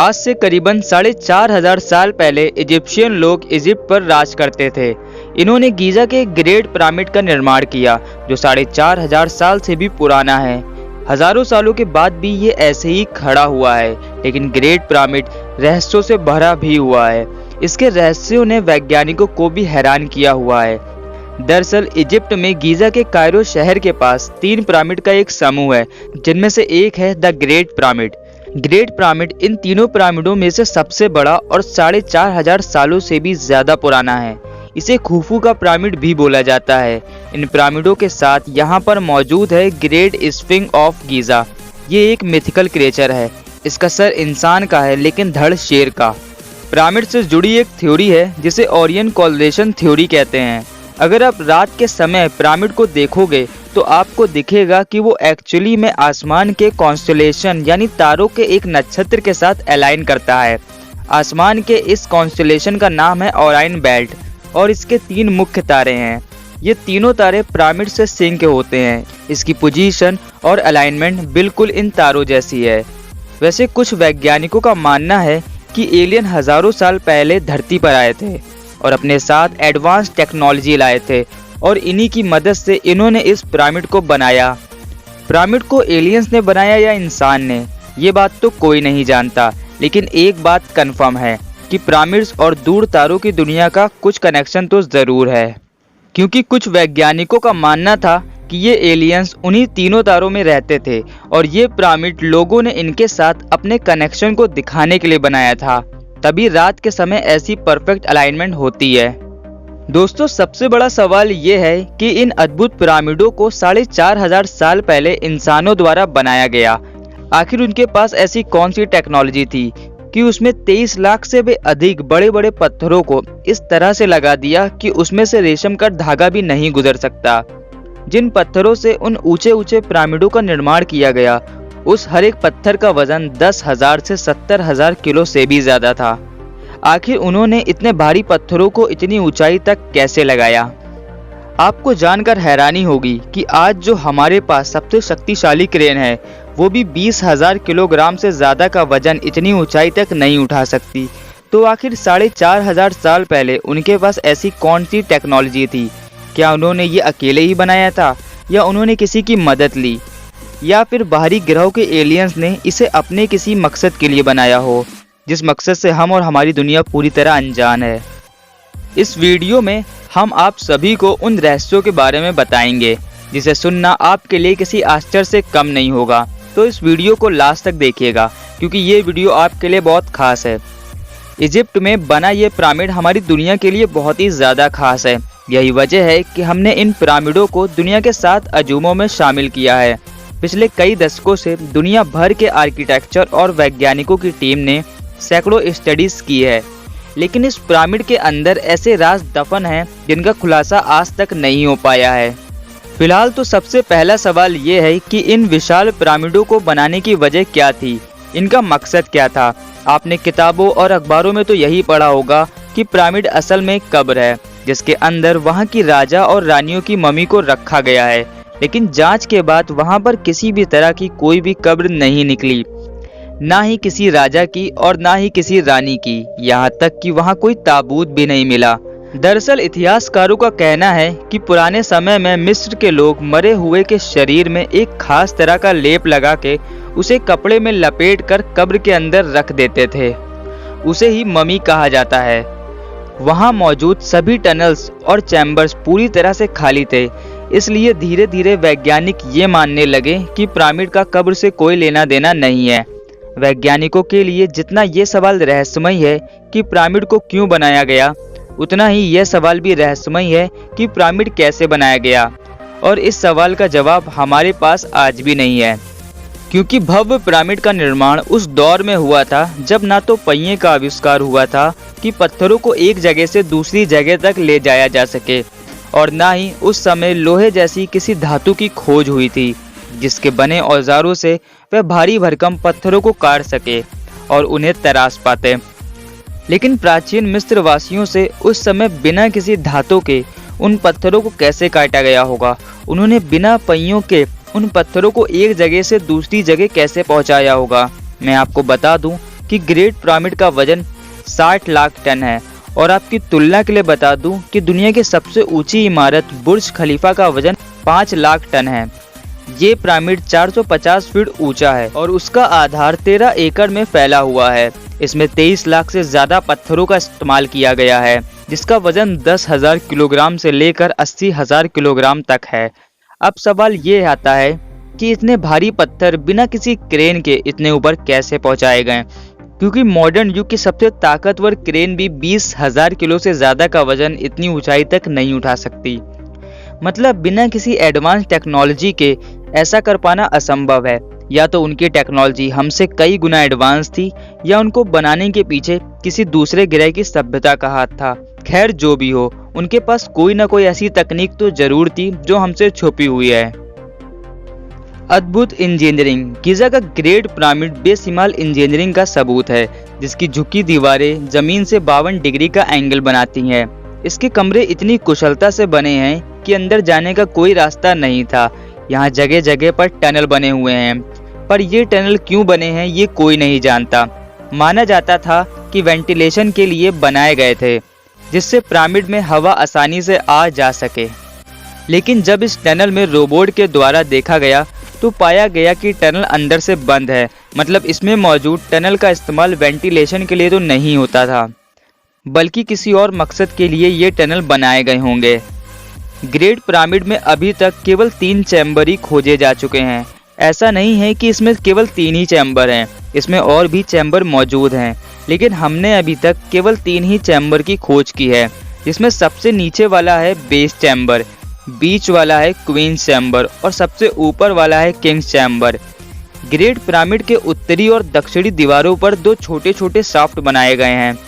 आज से करीबन 4,500 साल पहले इजिप्शियन लोग इजिप्ट पर राज करते थे। इन्होंने गीज़ा के ग्रेट पिरामिड का निर्माण किया जो 4,500 साल से भी पुराना है। हजारों सालों के बाद भी ये ऐसे ही खड़ा हुआ है, लेकिन ग्रेट पिरामिड रहस्यों से भरा भी हुआ है। इसके रहस्यों ने वैज्ञानिकों को भी हैरान किया हुआ है। दरअसल इजिप्ट में गीज़ा के कायरो शहर के पास 3 पिरामिड का एक समूह है, जिनमें से एक है the great pyramid. Great pyramid इन तीनों पिरामिडों में से सबसे बड़ा और 4,500 सालों से भी ज्यादा पुराना है। इसे खुफू का पिरामिड भी बोला जाता है। इन पिरामिडों के साथ यहाँ पर मौजूद है ग्रेट स्फिंक्स ऑफ गीज़ा। ये एक मिथिकल क्रिएचर है। इसका सर इंसान का है लेकिन धड़ शेर का। पिरामिड से जुड़ी एक थ्योरी है जिसे ओरियन कोरिलेशन थ्योरी कहते हैं। अगर आप रात के समय पिरामिड को देखोगे तो आपको दिखेगा कि वो एक्चुअली में आसमान के कॉन्स्टेलेशन यानी तारों के एक नक्षत्र के साथ अलाइन करता है। आसमान के इस कॉन्स्टेलेशन का नाम है ओराइन बेल्ट और इसके 3 मुख्य तारे हैं। ये तीनों तारे पिरामिड से सिंक होते हैं। इसकी पोजीशन और अलाइनमेंट बिल्कुल इन तारों जैसी है। वैसे कुछ वैज्ञानिकों का मानना है कि एलियन हजारों साल पहले धरती पर आए थे और अपने साथ एडवांस टेक्नोलॉजी लाए थे और इन्हीं की मदद से इन्होंने इस पिरामिड को बनाया। पिरामिड को एलियंस ने बनाया या इंसान ने, ये बात तो कोई नहीं जानता, लेकिन एक बात कंफर्म है कि पिरामिड्स और दूर तारों की दुनिया का कुछ कनेक्शन तो जरूर है, क्योंकि कुछ वैज्ञानिकों का मानना था कि ये एलियंस उन्हीं तीनों तारों में रहते थे और ये पिरामिड लोगों ने इनके साथ अपने कनेक्शन को दिखाने के लिए बनाया था। तभी रात के समय ऐसी परफेक्ट अलाइनमेंट होती है। दोस्तों, सबसे बड़ा सवाल ये है कि इन अद्भुत पिरामिडों को 4,500 साल पहले इंसानों द्वारा बनाया गया। आखिर उनके पास ऐसी कौन सी टेक्नोलॉजी थी कि उसमें 23 लाख से भी अधिक बड़े बड़े पत्थरों को इस तरह से लगा दिया कि उसमें से रेशम का धागा भी नहीं गुजर सकता। जिन पत्थरों से उन ऊंचे ऊंचे पिरामिडों का निर्माण किया गया, उस हर एक पत्थर का वजन 10,000 से 70,000 किलो से भी ज्यादा था। आखिर उन्होंने इतने भारी पत्थरों को इतनी ऊंचाई तक कैसे लगाया? आपको जानकर हैरानी होगी कि आज जो हमारे पास सबसे शक्तिशाली क्रेन है, वो भी 20,000 किलोग्राम से ज्यादा का वजन इतनी ऊंचाई तक नहीं उठा सकती। तो आखिर 4,500 साल पहले उनके पास ऐसी कौन सी टेक्नोलॉजी थी? क्या उन्होंने ये अकेले ही बनाया था या उन्होंने किसी की मदद ली, या फिर बाहरी ग्रहों के एलियंस ने इसे अपने किसी मकसद के लिए बनाया हो, जिस मकसद से हम और हमारी दुनिया पूरी तरह अनजान है? इस वीडियो में हम आप सभी को उन रहस्यों के बारे में बताएंगे जिसे सुनना आपके लिए किसी आश्चर्य से कम नहीं होगा। तो इस वीडियो को लास्ट तक देखिएगा, क्योंकि ये वीडियो आपके लिए बहुत खास है। इजिप्ट में बना ये पिरामिड हमारी दुनिया के लिए बहुत ही ज़्यादा खास है। यही वजह है कि हमने इन पिरामिडों को दुनिया के 7 अजूबों में शामिल किया है। पिछले कई दशकों से दुनिया भर के आर्किटेक्चर और वैज्ञानिकों की टीम ने सैकड़ों स्टडीज की है, लेकिन इस पिरामिड के अंदर ऐसे राज दफन हैं जिनका खुलासा आज तक नहीं हो पाया है। फिलहाल तो सबसे पहला सवाल ये है कि इन विशाल पिरामिडों को बनाने की वजह क्या थी, इनका मकसद क्या था? आपने किताबों और अखबारों में तो यही पढ़ा होगा कि पिरामिड असल में कब्र है, जिसके अंदर वहाँ की राजा और रानियों की मम्मी को रखा गया है। लेकिन जांच के बाद वहाँ पर किसी भी तरह की कोई भी कब्र नहीं निकली, ना ही किसी राजा की और ना ही किसी रानी की, यहाँ तक कि वहाँ कोई ताबूत भी नहीं मिला। दरअसल इतिहासकारों का कहना है कि पुराने समय में मिस्र के लोग मरे हुए के शरीर में एक खास तरह का लेप लगा के उसे कपड़े में लपेट कर कब्र के अंदर रख देते थे। उसे ही ममी कहा जाता है। वहाँ मौजूद सभी टनल्स और चैम्बर्स पूरी तरह से खाली थे, इसलिए धीरे धीरे वैज्ञानिक ये मानने लगे कि पिरामिड का कब्र से कोई लेना देना नहीं है। वैज्ञानिकों के लिए जितना ये सवाल रहस्यमय है कि पिरामिड को क्यों बनाया गया, उतना ही यह सवाल भी रहस्यमय है कि पिरामिड कैसे बनाया गया, और इस सवाल का जवाब हमारे पास आज भी नहीं है। क्योंकि भव्य पिरामिड का निर्माण उस दौर में हुआ था जब ना तो पहिए का आविष्कार हुआ था कि पत्थरों को एक जगह से दूसरी जगह तक ले जाया जा सके, और ना ही उस समय लोहे जैसी किसी धातु की खोज हुई थी जिसके बने औजारों से वह भारी भरकम पत्थरों को काट सके और उन्हें तराश पाते। लेकिन प्राचीन मिस्र वासियों से उस समय बिना किसी धातु के उन पत्थरों को कैसे काटा गया होगा? उन्होंने बिना पहियों के उन पत्थरों को एक जगह से दूसरी जगह कैसे पहुंचाया होगा? मैं आपको बता दूं कि ग्रेट पिरामिड का वजन 60 लाख टन है। और आपकी तुलना के लिए बता दूं कि दुनिया की सबसे ऊंची इमारत बुर्ज खलीफा का वजन 5 लाख टन है। ये पिरामिड 450 फीट ऊंचा है और उसका आधार 13 एकड़ में फैला हुआ है। इसमें 23 लाख से ज़्यादा पत्थरों का इस्तेमाल किया गया है, जिसका वजन 10,000 किलोग्राम से लेकर 80,000 किलोग्राम तक है। अब सवाल ये आता है कि इतने भारी पत्थर बिना किसी क्रेन के इतने ऊपर कैसे पहुंचाए गए, क्योंकि मॉडर्न युग की सबसे ताकतवर क्रेन भी 20,000 किलो से ज़्यादा का वजन इतनी ऊंचाई तक नहीं उठा सकती। मतलब बिना किसी एडवांस टेक्नोलॉजी के ऐसा कर पाना असंभव है। या तो उनकी टेक्नोलॉजी हमसे कई गुना एडवांस थी, या उनको बनाने के पीछे किसी दूसरे ग्रह की सभ्यता का हाथ था। खैर जो भी हो, उनके पास कोई ना कोई ऐसी तकनीक तो जरूर थी जो हमसे छुपी हुई है। अद्भुत इंजीनियरिंग। गीज़ा का ग्रेट पिरामिड बेशिमार इंजीनियरिंग का सबूत है, जिसकी झुकी दीवारें जमीन से 52 डिग्री का एंगल बनाती हैं। इसके कमरे इतनी कुशलता से बने हैं कि अंदर जाने का कोई रास्ता नहीं था। यहाँ जगह जगह पर टनल बने हुए हैं, पर ये टनल क्यों बने हैं ये कोई नहीं जानता। माना जाता था कि वेंटिलेशन के लिए बनाए गए थे, जिससे पिरामिड में हवा आसानी से आ जा सके। लेकिन जब इस टनल में रोबोट के द्वारा देखा गया तो पाया गया कि टनल अंदर से बंद है। मतलब इसमें मौजूद टनल का इस्तेमाल वेंटिलेशन के लिए तो नहीं होता था, बल्कि किसी और मकसद के लिए ये टनल बनाए गए होंगे। ग्रेट पिरामिड में अभी तक केवल 3 चैम्बर ही खोजे जा चुके हैं। ऐसा नहीं है कि इसमें केवल 3 ही चैम्बर हैं, इसमें और भी चैम्बर मौजूद हैं, लेकिन हमने अभी तक केवल 3 ही चैम्बर की खोज की है, जिसमें सबसे नीचे वाला है बेस चैम्बर, बीच वाला है क्वींस चैम्बर और सबसे ऊपर वाला है किंग्स चैम्बर। ग्रेट पिरामिड के उत्तरी और दक्षिणी दीवारों पर 2 छोटे छोटे शाफ्ट बनाए गए हैं,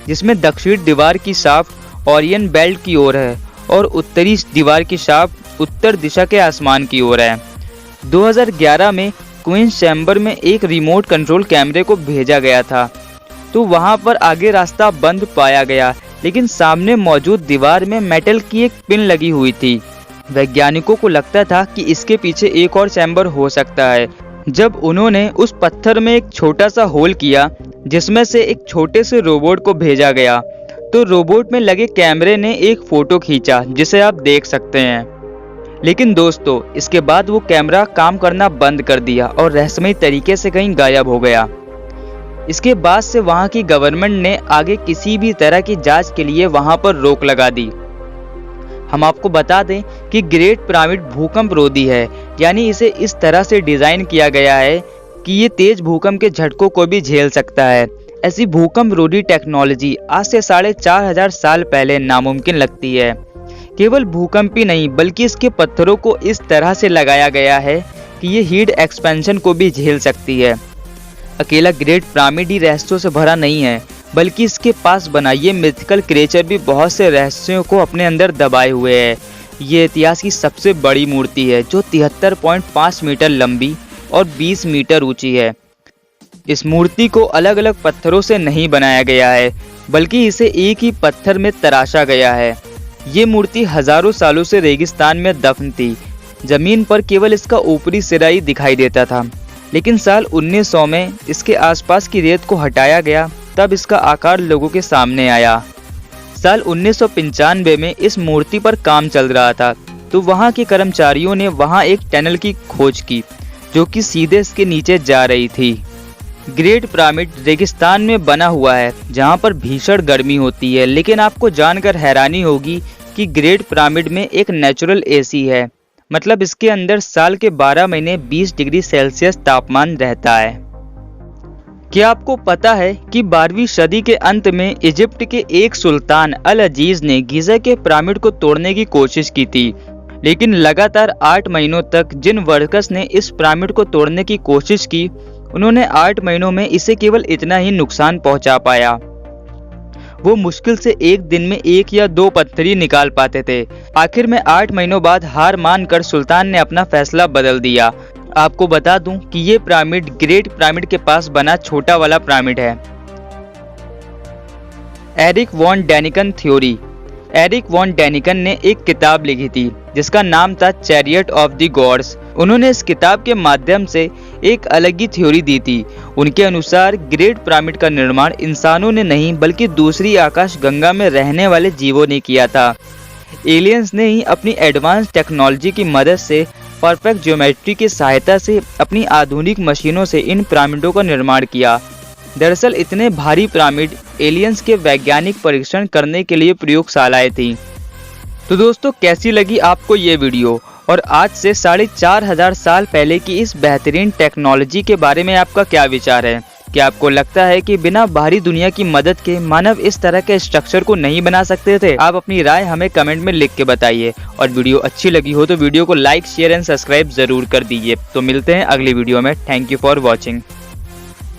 जिसमें दक्षिणी दीवार की शाफ्ट ओरियन बेल्ट की ओर है और उत्तरी दीवार की शाफ्ट उत्तर दिशा के आसमान की ओर है। 2011 में क्वींस चैम्बर में एक रिमोट कंट्रोल कैमरे को भेजा गया था, तो वहां पर आगे रास्ता बंद पाया गया, लेकिन सामने मौजूद दीवार में मेटल की एक पिन लगी हुई थी। वैज्ञानिकों को लगता था कि इसके पीछे एक और चैम्बर हो सकता है। जब उन्होंने उस पत्थर में एक छोटा सा होल किया, जिसमें से एक छोटे से रोबोट को भेजा गया, तो रोबोट में लगे कैमरे ने एक फोटो खींचा, जिसे आप देख सकते हैं। लेकिन दोस्तों, इसके बाद वो कैमरा काम करना बंद कर दिया और रहस्यमयी तरीके से कहीं गायब हो गया। इसके बाद से वहां की गवर्नमेंट ने आगे किसी भी तरह की जांच के लिए वहां पर रोक लगा दी। हम आपको बता दें कि ग्रेट पिरामिड भूकंप रोधी है, यानी इसे इस तरह से डिजाइन किया गया है कि ये तेज भूकंप के झटकों को भी झेल सकता है। ऐसी भूकंप रोधी टेक्नोलॉजी आज से 4,500 साल पहले नामुमकिन लगती है। केवल भूकंप ही नहीं, बल्कि इसके पत्थरों को इस तरह से लगाया गया है कि ये हीट एक्सपेंशन को भी झेल सकती है। अकेला ग्रेट पिरामिड ही रहस्यों से भरा नहीं है, बल्कि इसके पास बना ये मिथिकल क्रिएचर भी बहुत से रहस्यों को अपने अंदर दबाए हुए है। ये इतिहास की सबसे बड़ी मूर्ति है, जो 73.5 मीटर लंबी और 20 मीटर ऊंची है। इस मूर्ति को अलग अलग पत्थरों से नहीं बनाया गया है, बल्कि इसे एक ही पत्थर में तराशा गया है। ये मूर्ति हजारों सालों से रेगिस्तान में दफन थी। जमीन पर केवल इसका ऊपरी सिरा ही दिखाई देता था, लेकिन साल 1900 में इसके आसपास की रेत को हटाया गया, तब इसका आकार लोगों के सामने आया। साल 1995 में इस मूर्ति पर काम चल रहा था, तो वहां के कर्मचारियों ने वहां एक टनल की खोज की, जो कि सीधे इसके नीचे जा रही थी। ग्रेट पिरामिड रेगिस्तान में बना हुआ है, जहां पर भीषण गर्मी होती है, लेकिन आपको जानकर हैरानी होगी कि ग्रेट पिरामिड में एक नेचुरल एसी है। मतलब इसके अंदर साल के 12 महीने 20 डिग्री सेल्सियस तापमान रहता है। क्या आपको पता है कि 12वीं सदी के अंत में इजिप्ट के एक सुल्तान अल अजीज ने गीज़ा के पिरामिड को तोड़ने की कोशिश की थी, लेकिन लगातार 8 महीनों तक जिन वर्कर्स ने इस पिरामिड को तोड़ने की कोशिश की, उन्होंने 8 महीनों में इसे केवल इतना ही नुकसान पहुंचा पाया। वो मुश्किल से एक दिन में 1 या 2 पत्थर ही निकाल पाते थे। आखिर में 8 महीनों बाद हार मानकर सुल्तान ने अपना फैसला बदल दिया। आपको बता दूं कि ये पिरामिड ग्रेट पिरामिड के पास बना छोटा वाला पिरामिड है। Erich von Daniken theory. Erich von Daniken ने एक किताब लिखी थी जिसका नाम था चैरियट ऑफ द गॉड्स। उन्होंने इस किताब के माध्यम से एक अलग ही थ्योरी दी थी। उनके अनुसार ग्रेट पिरामिड का निर्माण इंसानों ने नहीं बल्कि दूसरी आकाश गंगा में रहने वाले जीवों ने किया था। एलियंस ने ही अपनी एडवांस टेक्नोलॉजी की मदद से परफेक्ट ज्योमेट्री की सहायता से अपनी आधुनिक मशीनों से इन पिरामिडों का निर्माण किया। दरअसल इतने भारी पिरामिड एलियंस के वैज्ञानिक परीक्षण करने के लिए प्रयोगशालाएं थी। तो दोस्तों, कैसी लगी आपको ये वीडियो और आज से 4500 साल पहले की इस बेहतरीन टेक्नोलॉजी के बारे में आपका क्या विचार है? क्या आपको लगता है कि बिना बाहरी दुनिया की मदद के मानव इस तरह के स्ट्रक्चर को नहीं बना सकते थे? आप अपनी राय हमें कमेंट में लिख के बताइए और वीडियो अच्छी लगी हो तो वीडियो को लाइक, शेयर एंड सब्सक्राइब जरूर कर दीजिए। तो मिलते हैं अगली वीडियो में। Thank you for watching.